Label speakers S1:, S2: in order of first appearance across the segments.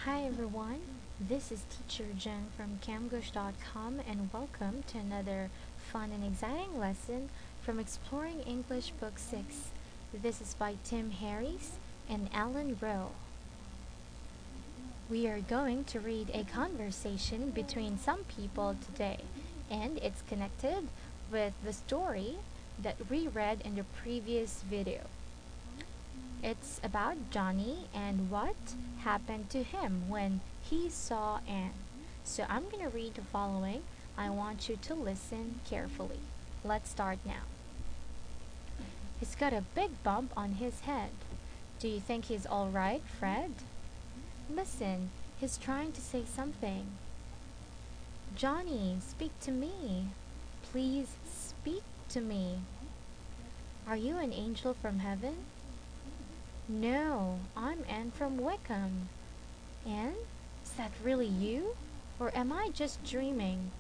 S1: Hi everyone, this is Teacher Jen from camgush.com and welcome to another fun and exciting lesson from Exploring English Book 6. This is by Tim Harris and Alan Rowe. We are going to read a conversation between some people today, and it's connected with the story that we read in the previous video. It's about Johnny and what happened to him when he saw Anne. So I'm going to read the following. I want you to listen carefully. Let's start now. He's got a big bump on his head. Do you think he's all right, Fred? Listen, he's trying to say something. Johnny, speak to me. Please speak to me. Are you an angel from heaven? No, I'm Anne from Wickham. Anne? Is that really you? Or am I just dreaming?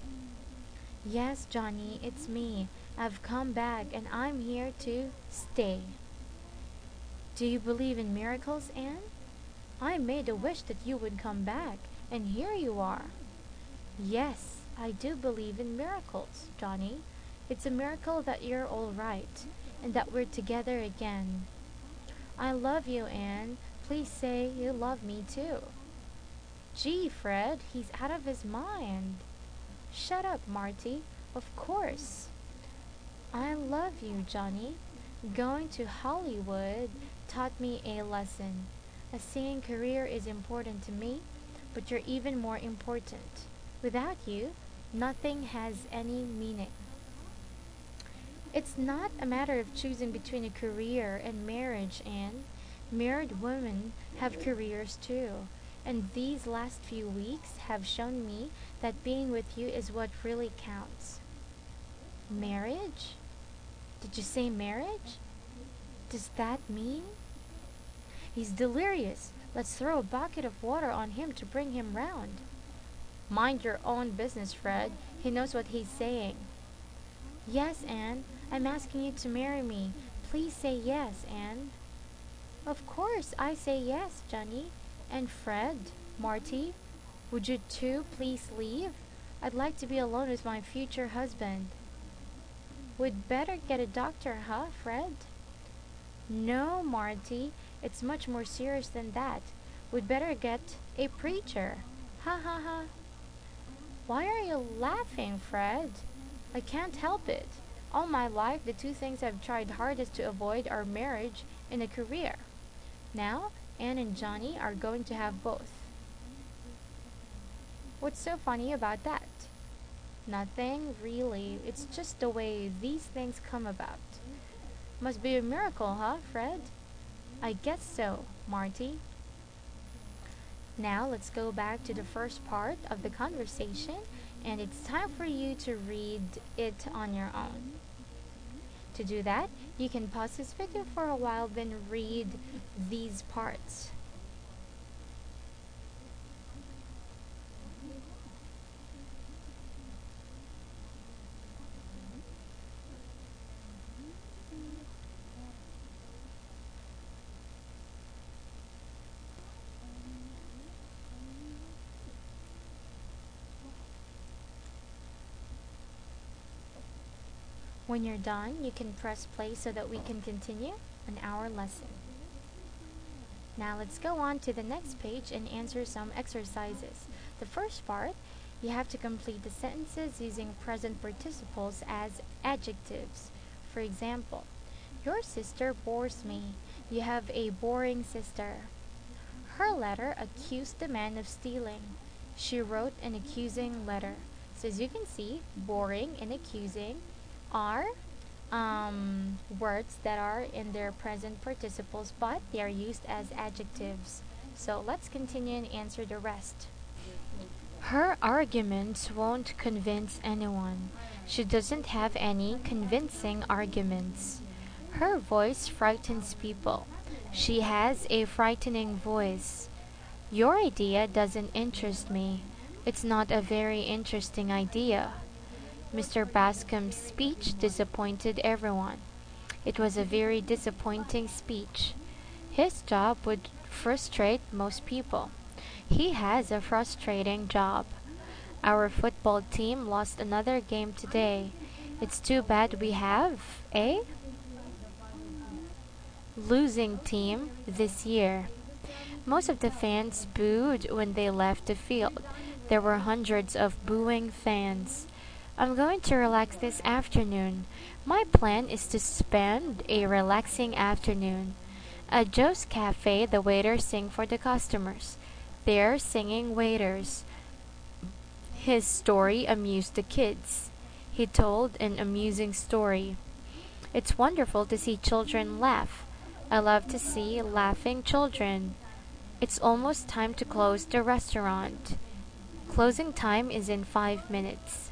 S1: Yes, Johnny, it's me. I've come back and I'm here to stay. Do you believe in miracles, Anne? I made a wish that you would come back, and here you are. Yes, I do believe in miracles, Johnny. It's a miracle that you're all right, and that we're together again. I love you, Anne. Please say you love me too. Gee, Fred, he's out of his mind. Shut up, Marty. Of course. I love you, Johnny. Going to Hollywood taught me a lesson. A singing career is important to me, but you're even more important. Without you, nothing has any meaning. It's not a matter of choosing between a career and marriage, Anne. Married women have careers too, and these last few weeks have shown me that being with you is what really counts. Marriage? Did you say marriage? Does that mean? He's delirious. Let's throw a bucket of water on him to bring him round. Mind your own business, Fred. He knows what he's saying. Yes, Anne. I'm asking you to marry me. Please say yes, Anne. Of course, I say yes, Johnny. And Fred, Marty, would you two please leave? I'd like to be alone with my future husband. We'd better get a doctor, huh, Fred? No, Marty. It's much more serious than that. We'd better get a preacher. Ha ha ha. Why are you laughing, Fred? I can't help it. All my life, the two things I've tried hardest to avoid are marriage and a career. Now, Anne and Johnny are going to have both. What's so funny about that? Nothing, really. It's just the way these things come about. Must be a miracle, huh, Fred? I guess so, Marty. Now, let's go back to the first part of the conversation, and it's time for you to read it on your own. To do that, you can pause this video for a while, then read these parts. When you're done, you can press play so that we can continue on our lesson. Now let's go on to the next page and answer some exercises. The first part, you have to complete the sentences using present participles as adjectives. For example, your sister bores me. You have a boring sister. Her letter accused the man of stealing. She wrote an accusing letter. So as you can see, boring and accusing are words that are in their present participles, but they are used as adjectives. So let's continue and answer the rest. Her arguments won't convince anyone. She doesn't have any convincing arguments. Her voice frightens people. She has a frightening voice. Your idea doesn't interest me. It's not a very interesting idea. Mr. Bascom's speech disappointed everyone. It was a very disappointing speech. His job would frustrate most people. He has a frustrating job. Our football team lost another game today. It's too bad we have a losing team this year. Most of the fans booed when they left the field. There were hundreds of booing fans. I'm going to relax this afternoon. My plan is to spend a relaxing afternoon. At Joe's Cafe, the waiters sing for the customers. They're singing waiters. His story amused the kids. He told an amusing story. It's wonderful to see children laugh. I love to see laughing children. It's almost time to close the restaurant. Closing time is in 5 minutes.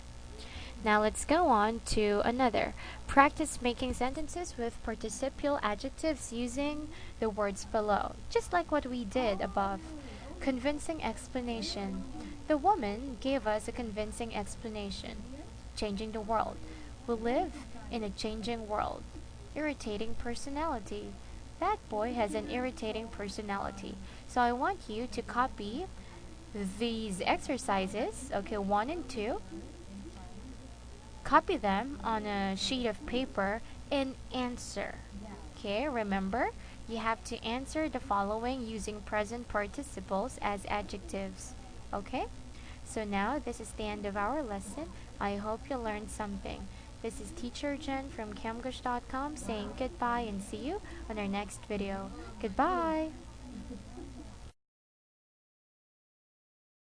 S1: Now let's go on to another. Practice making sentences with participial adjectives using the words below, just like what we did above. Convincing explanation. The woman gave us a convincing explanation. Changing the world. We live in a changing world. Irritating personality. That boy has an irritating personality. So I want you to copy these exercises, okay, 1 and 2. Copy them on a sheet of paper and answer. Okay, remember, you have to answer the following using present participles as adjectives. Okay? So now this is the end of our lesson. I hope you learned something. This is Teacher Jen from camgush.com saying goodbye and see you on our next video. Goodbye!